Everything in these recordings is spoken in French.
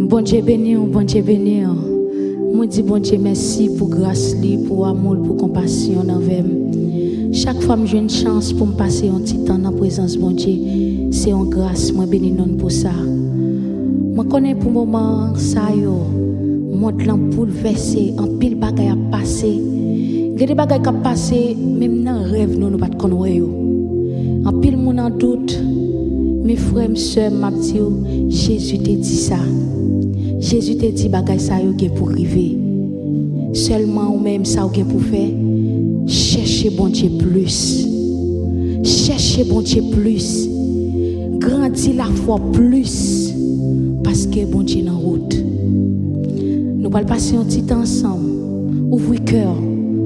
Bon Dieu béni, bon Dieu béni. Moi dis bon Dieu merci pour grâce li, pour amour, pour compassion envers moi. Chaque fois que j'ai une chance pour me passer un petit temps dans la présence de bon Dieu, c'est en grâce, moi béni non pour ça. Moi connais pour moment ça yo, monde l'en bouleversé, en pile bagaille a passé. Il y a des bagailles qui a passé même dans rêve nous pas connaître yo. En pile mon en doute. Mes frères, mes soeurs, m'a dit Jésus t'a dit ça. Jésus t'a dit bagay ça yo gen pour arriver. Seulement ou même ça ou gen pour faire. Cherchez bon Dieu plus. Cherchez bon Dieu plus. Grandis la foi plus. Parce que bon Dieu en route. Nous allons passer un petit temps ensemble. Ouvrez cœur.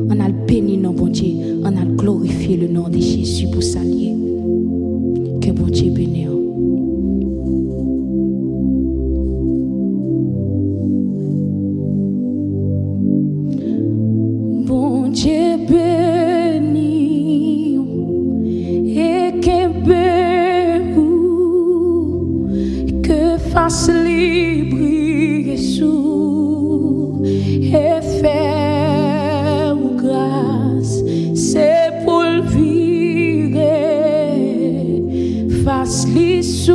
On a le béni non bon Dieu. On a le glorifié le nom de Jésus pour s'allier. Que bon Dieu bénisse. Bon Dieu béni et que fasse libre sous et faire grâce, c'est pour le virer, fasse li sous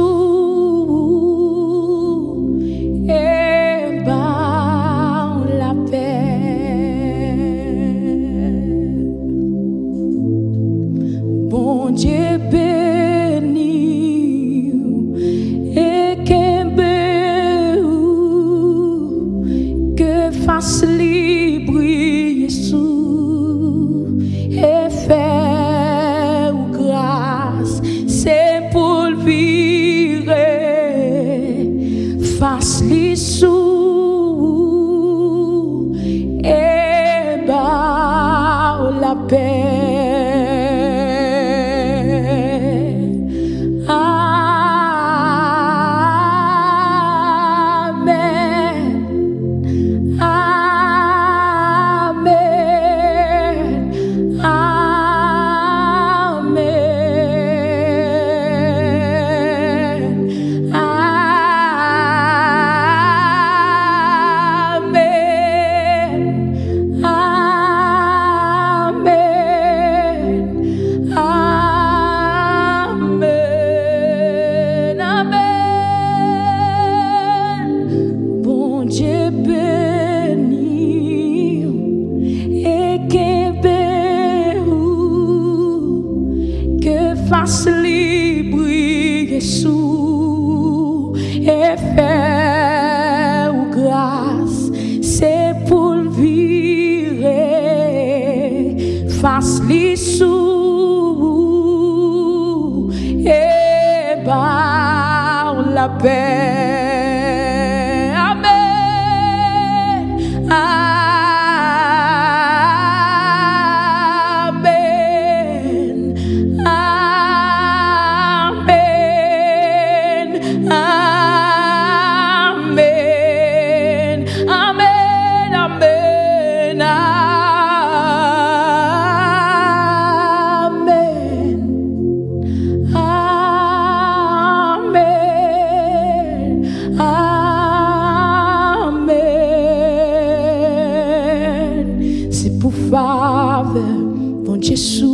et bas la paix. Bon Dieu béni et que fasse libre sous et faire grâce, c'est pour le virer, fasse li sous et bas la paix. Fasse libre sous et faire grâce, c'est pour le virer, fasse li sous et bas la paix. Bon Jésus,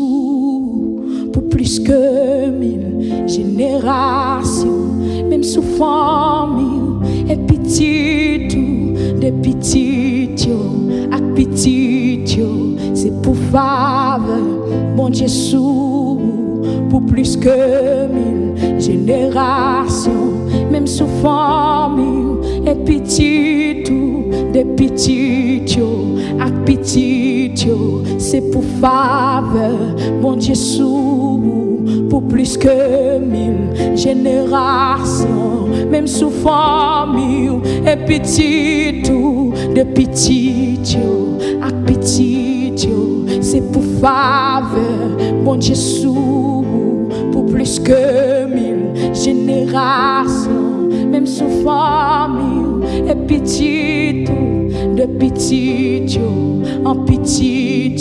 pour plus que 1000 générations, même sous famille et petit tout, de petit à petit, c'est pour faveur, bon Jésus, pour plus que 1000 générations, même sous famille et petit tout, de petit à petit, c'est pour faveur, mon Jésus, pour plus que 1000 générations, même sous famille et petit tout, de petit à petit, c'est pour faveur, mon Jésus, pour plus que 1000 générations, même sous famille et petit tout, de petit en petit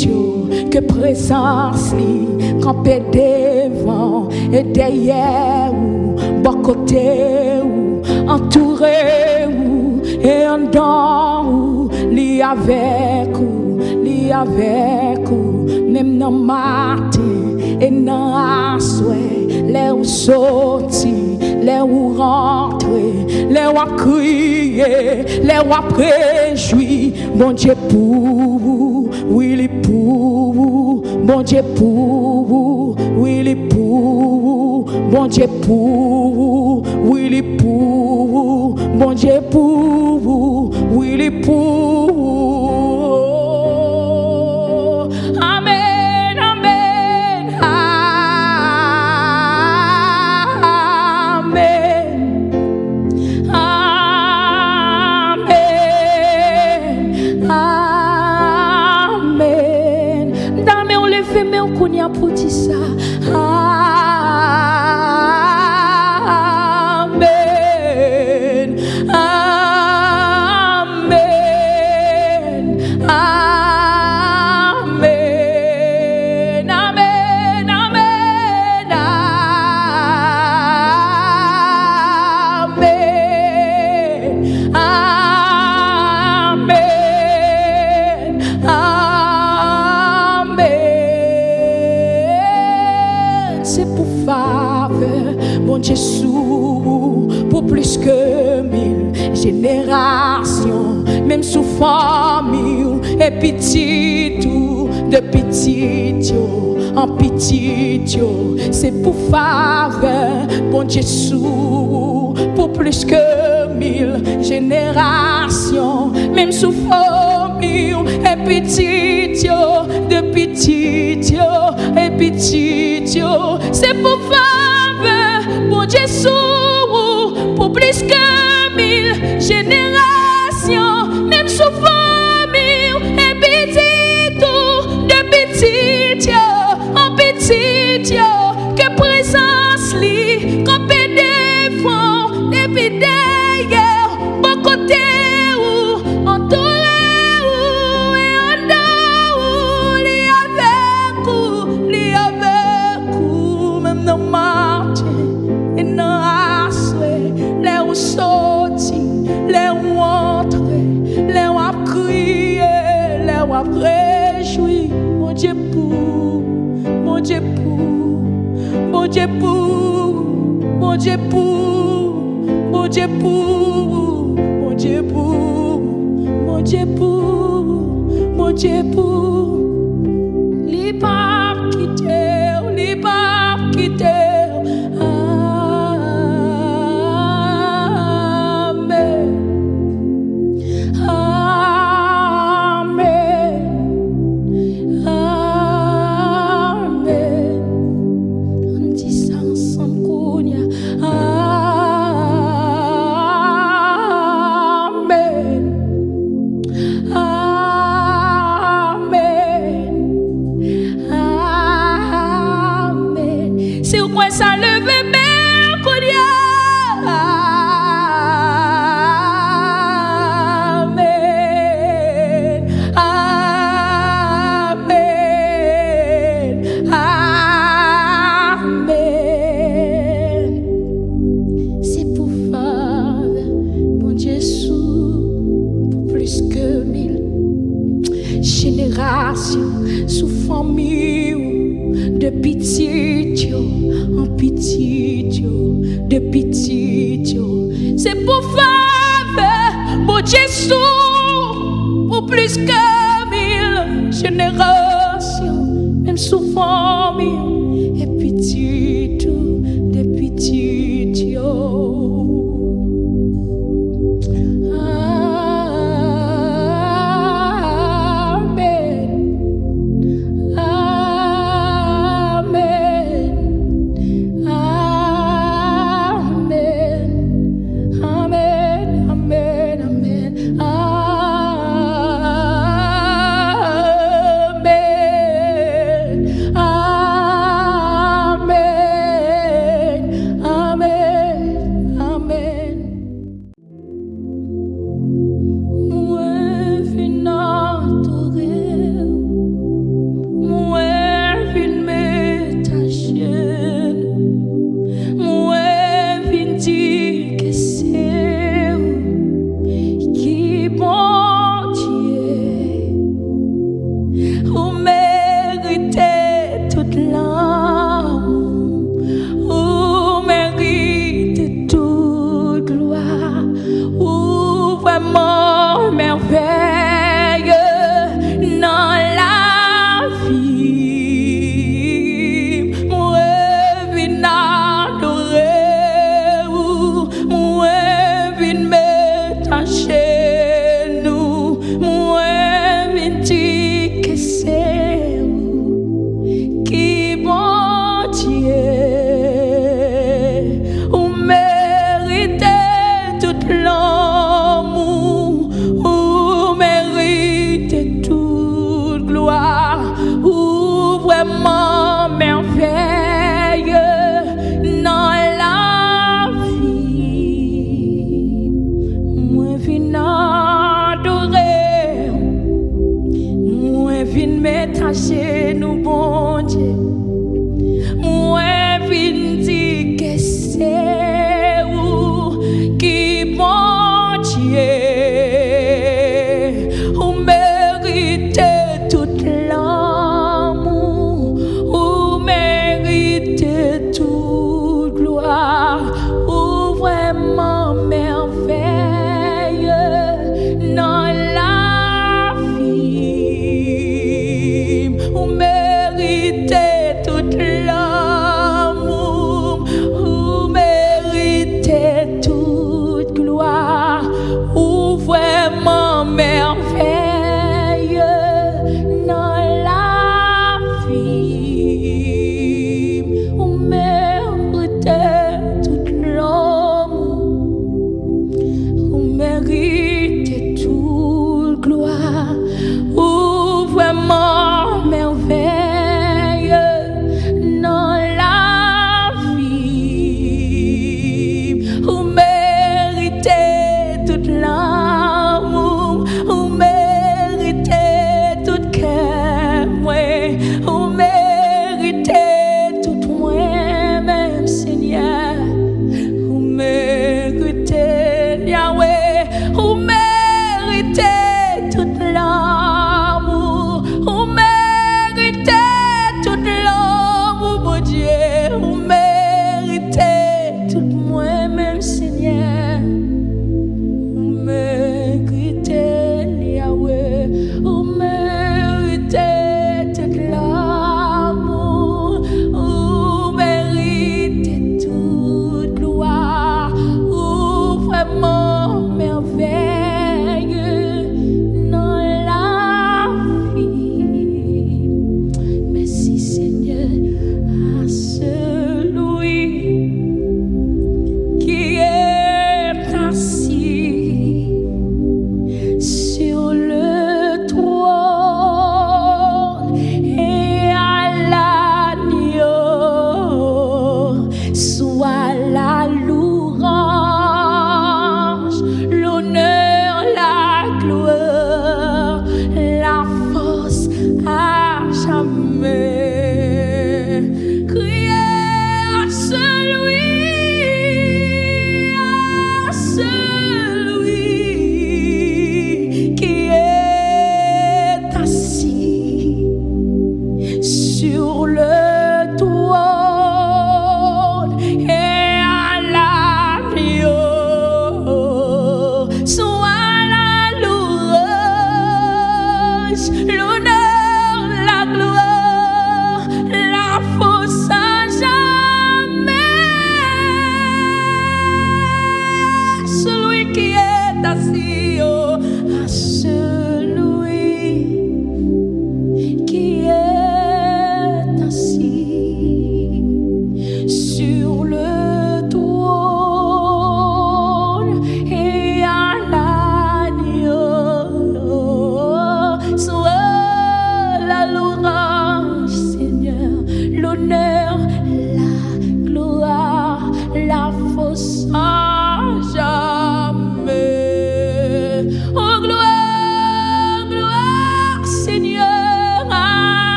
que présence li campé devant et derrière ou bon côté ou entouré ou et en dedans li avec ou même dans matin et dans assoir les ou sorti les ou rentrer les ou crier les ou réjouir bon Dieu pour oui li pour bon Dieu pour oui li pour bon Dieu pour oui li pour bon Dieu pour oui li pour. Pour dire ça, amen, amen, amen, amen, amen, amen, amen, amen. C'est pour faveur, mon Jésus, pour plus que 1000 générations, même sous famille et petit tout, de petit en petit, c'est pour faveur, mon Jésus, pour plus que 1000 générations, même sous famille et petit, de petit et petit, c'est pour faveur, mon Jésus, pour plus que 1000 générations, même sous famille et petit, de petit en petit, que présence li, qu'on peut défendre, depuis d'ailleurs, bon côté ou en tout et en dehors, li avec ou, même dans matin et dans assoir, les ou sorti, les ou entrer, les ou crier, les ou réjouir, mon Dieu pour, mon Dieu pour, mon Dieu pour, mon Dieu pour, mon Dieu pour, mon Dieu pour, mon Dieu pour, mon Dieu pour, li pas quitter, li pas quitter. Amen, amen, amen. On dit ça ensemble, Kounia. Amen, amen, amen. Si vous pouvez ça lever, mais Kounia. Amen, amen. C'est pour faveur, mon Jésus, pour plus que 1000 générations, sous famille, de petit, en petit, de petit. C'est pour faveur, mon Jésus, pour plus que 1000 générations, même sous famille, et petit, de petit. Amen.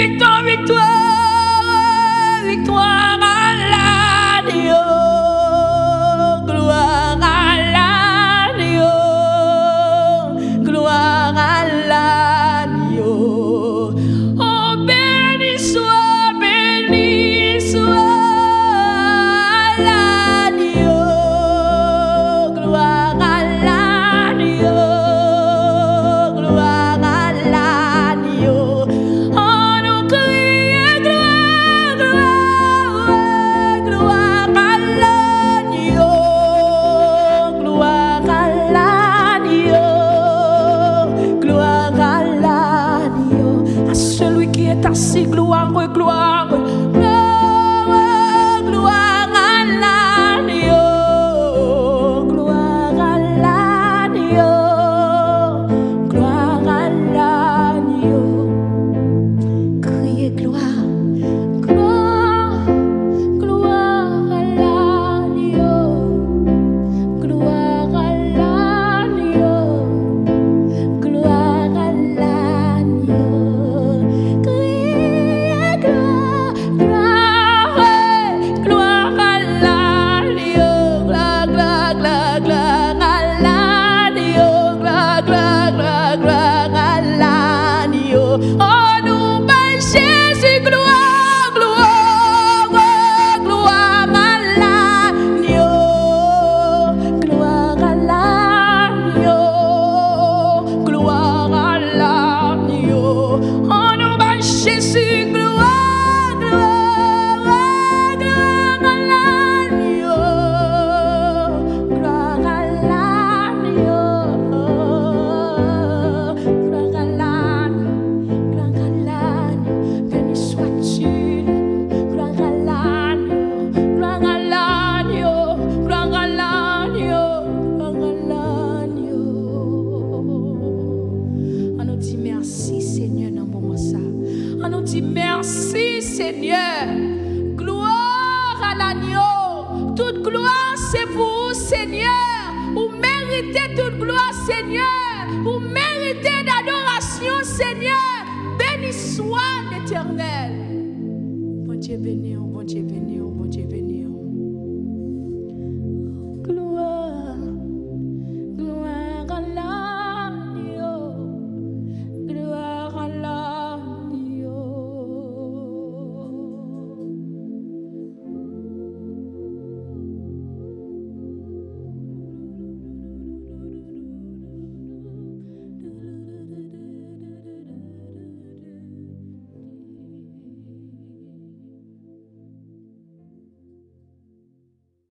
victoire, victoire, victoire à l'agneau. Gloire à l'agneau. Gloire à l'agneau. Oh, béni soit l'agneau. Gloire à l'agneau. Gloire à l'agneau. Oh, nous crions gloire, gloire, gloire à l'agneau. Gloire à l'agneau. Gloire à l'agneau. À celui qui est assis, gloire, gloire, gloire, gloire à l'agneau. Gloire à l'agneau. Gloire à l'agneau. Criez gloire, gloire, gloire à l'agneau. Gloire à l'agneau. Gloire à l'agneau. Criez gloire, gloire, gloire à l'agneau. Gloire, gloire, gloire, gloire à l'agneau. Gloire, gloire, gloire, gloire à l'agneau. Oh, nous bâillons Jésus, gloire, gloire, gloire à l'agneau. Gloire à l'agneau. Gloire à l'agneau. Oh, nous bâillons Jésus, gloire, gloire, gloire à l'agneau. Gloire à l'agneau. Gloire à l'agneau. Gloire à l'agneau. Béni sois-tu. Gloire à l'agneau. Gloire à l'agneau. Gloire à l'agneau. Gloire à l'agneau. On nous dit merci, Seigneur, dans le moment ça. On nous dit merci, Seigneur. Gloire à l'agneau. Toute gloire, c'est pour vous, Seigneur. Vous méritez toute gloire, Seigneur. Vous méritez d'adoration, Seigneur. Béni soit l'Éternel. Bon Dieu béni.